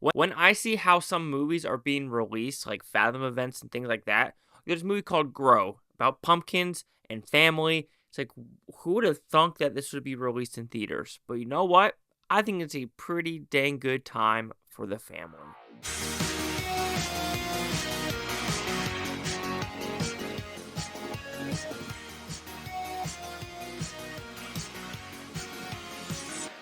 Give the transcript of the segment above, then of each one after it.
When I see how some movies are being released, like Fathom events and things like that, there's a movie called Grow about pumpkins and family. It's like, who would have thunk that this would be released in theaters? But you know what? I think it's a pretty dang good time for the family.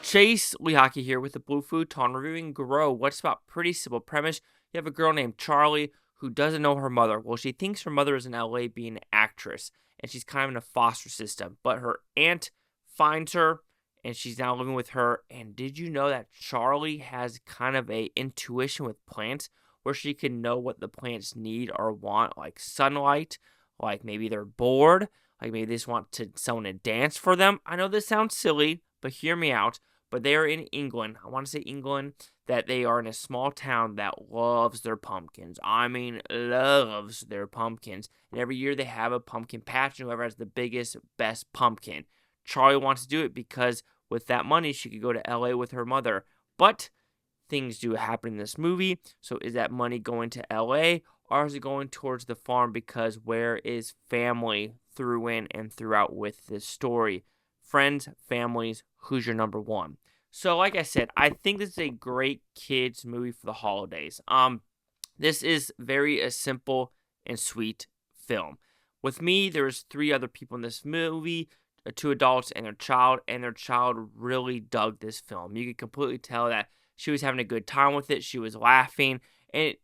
Chase Lehocky here with the Blue Futon reviewing Grow. What's about pretty simple premise? You have a girl named Charlie who doesn't know her mother. Well, she thinks her mother is in LA being an actress, and she's kind of in a foster system. But her aunt finds her, and she's now living with her. And did you know that Charlie has kind of a intuition with plants, where she can know what the plants need or want, like sunlight, like maybe they're bored, like maybe they just want someone to dance for them. I know this sounds silly, but hear me out. But they are in England. I want to say England, that they are in a small town that loves their pumpkins. I mean, loves their pumpkins. And every year they have a pumpkin patch, and whoever has the biggest, best pumpkin. Charlie wants to do it because with that money, she could go to LA with her mother. But things do happen in this movie. So is that money going to LA, or is it going towards the farm? Because where is family through in and throughout with this story? Friends, families, who's your number one? So, like I said, I think this is a great kids movie for the holidays. This is very a simple and sweet film. With me, there's 3 other people in this movie, 2 adults and their child really dug this film. You could completely tell that she was having a good time with it. She was laughing, and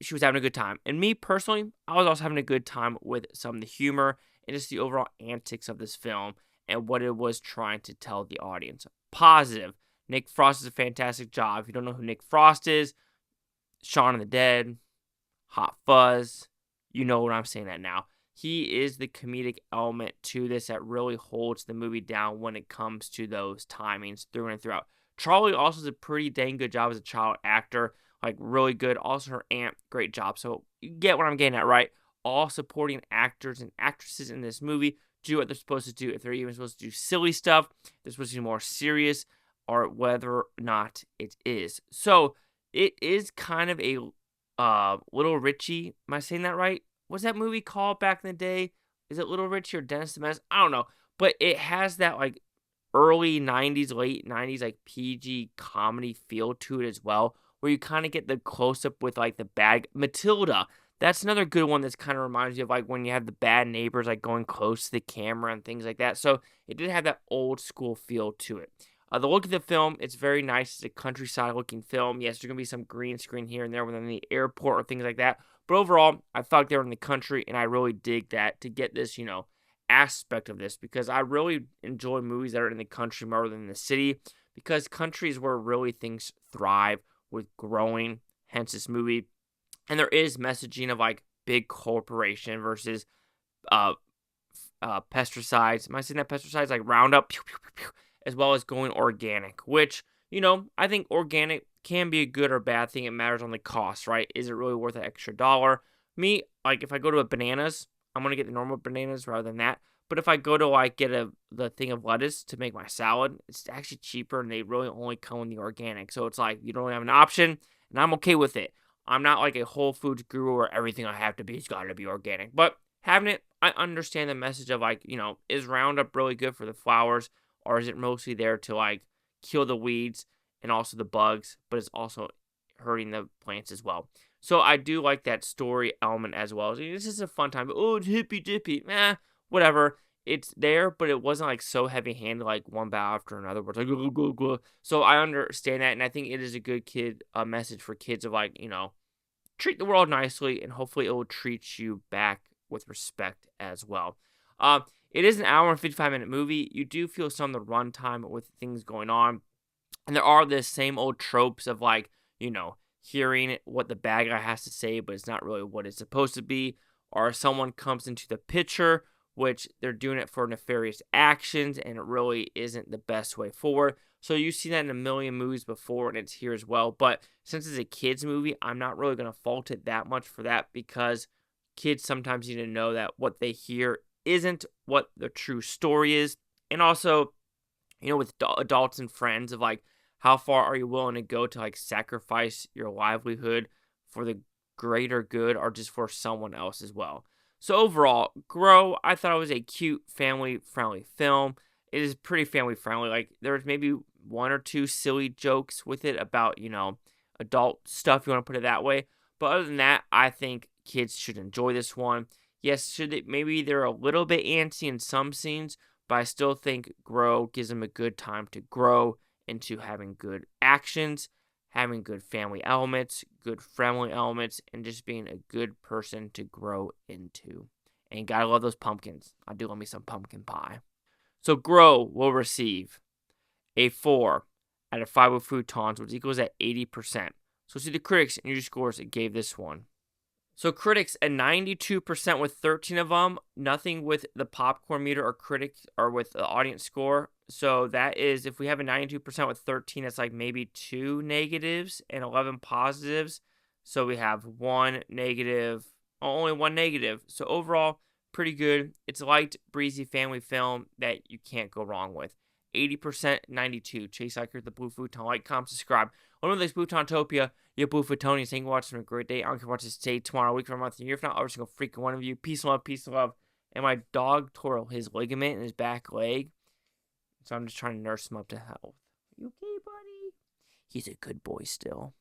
she was having a good time. And me personally, I was also having a good time with some of the humor and just the overall antics of this film and what it was trying to tell the audience. Positive. Nick Frost does a fantastic job. If you don't know who Nick Frost is, Shaun of the Dead, Hot Fuzz, you know what I'm saying that now. He is the comedic element to this that really holds the movie down when it comes to those timings through and throughout. Charlie also does a pretty dang good job as a child actor, like really good. Also her aunt, great job. So you get what I'm getting at, right? All supporting actors and actresses in this movie do what they're supposed to do. If they're even supposed to do silly stuff, they're supposed to be more serious, or whether or not it is. So it is kind of a Little Richie. Am I saying that right? What's that movie called back in the day? Is it Little Richie or Dennis the Menace? I don't know. But it has that like early 90s, late 90s, like PG comedy feel to it as well, where you kind of get the close up with like the bad Matilda. That's another good one that's kind of reminds you of like when you have the bad neighbors like going close to the camera and things like that. So it did have that old school feel to it. The look of the film, it's very nice. It's a countryside looking film. Yes, there's going to be some green screen here and there when they're in the airport or things like that. But overall, I felt like they were in the country, and I really dig that to get this, aspect of this, because I really enjoy movies that are in the country more than in the city, because country is where really things thrive with growing, hence this movie. And there is messaging of like big corporation versus pesticides. Am I saying that pesticides like Roundup, pew, pew, pew, pew, as well as going organic, which, I think organic can be a good or bad thing. It matters on the cost, right? Is it really worth an extra dollar? Me, like if I go to a bananas, I'm going to get the normal bananas rather than that. But if I go to like get the thing of lettuce to make my salad, it's actually cheaper, and they really only come in the organic. So it's like you don't really have an option, and I'm okay with it. I'm not like a Whole Foods guru where everything I have to be has got to be organic. But having it, I understand the message of like, is Roundup really good for the flowers, or is it mostly there to like kill the weeds and also the bugs, but it's also hurting the plants as well. So I do like that story element as well. This is a fun time. Oh, it's hippy dippy. Whatever. It's there, but it wasn't like so heavy handed, like one bow after another. Where it's like, go, go, go. So I understand that, and I think it is a good message for kids of like, treat the world nicely, and hopefully it will treat you back with respect as well. It is an hour and 55-minute movie. You do feel some of the runtime with things going on, and there are the same old tropes of like, hearing what the bad guy has to say, but it's not really what it's supposed to be, or someone comes into the picture, which they're doing it for nefarious actions, and it really isn't the best way forward. So you've seen that in a million movies before, and it's here as well. But since it's a kids movie, I'm not really going to fault it that much for that, because kids sometimes need to know that what they hear isn't what the true story is. And also, with adults and friends of like How far are you willing to go to like sacrifice your livelihood for the greater good or just for someone else as well? So overall, Grow, I thought it was a cute family-friendly film. It is pretty family-friendly. Like there's maybe one or two silly jokes with it about, adult stuff, you want to put it that way. But other than that, I think kids should enjoy this one. Yes, maybe they're a little bit antsy in some scenes, but I still think Grow gives them a good time to grow into having good actions, having good family elements, good family elements, and just being a good person to grow into. And gotta love those pumpkins. I do love me some pumpkin pie. So Grow will receive a 4 out of 5 with Futons, which equals at 80%. So see the critics and your scores it gave this one. So critics a 92% with 13 of them, nothing with the popcorn meter or critics or with the audience score. So that is, if we have a 92% with 13, it's like maybe 2 negatives and 11 positives. So we have only one negative. So overall, pretty good. It's a light, breezy family film that you can't go wrong with. 80%, 92. Chase Eichert, the Blue Futon. Like, comment, subscribe. One of these Futontopia, your Blue Futonians. Thank you for watching. Have a great day. I don't care what to say tomorrow, week, for a month, a year from now. Every single freaking one of you. Peace and love, peace and love. And my dog tore his ligament in his back leg. So I'm just trying to nurse him up to health. You okay, buddy? He's a good boy still.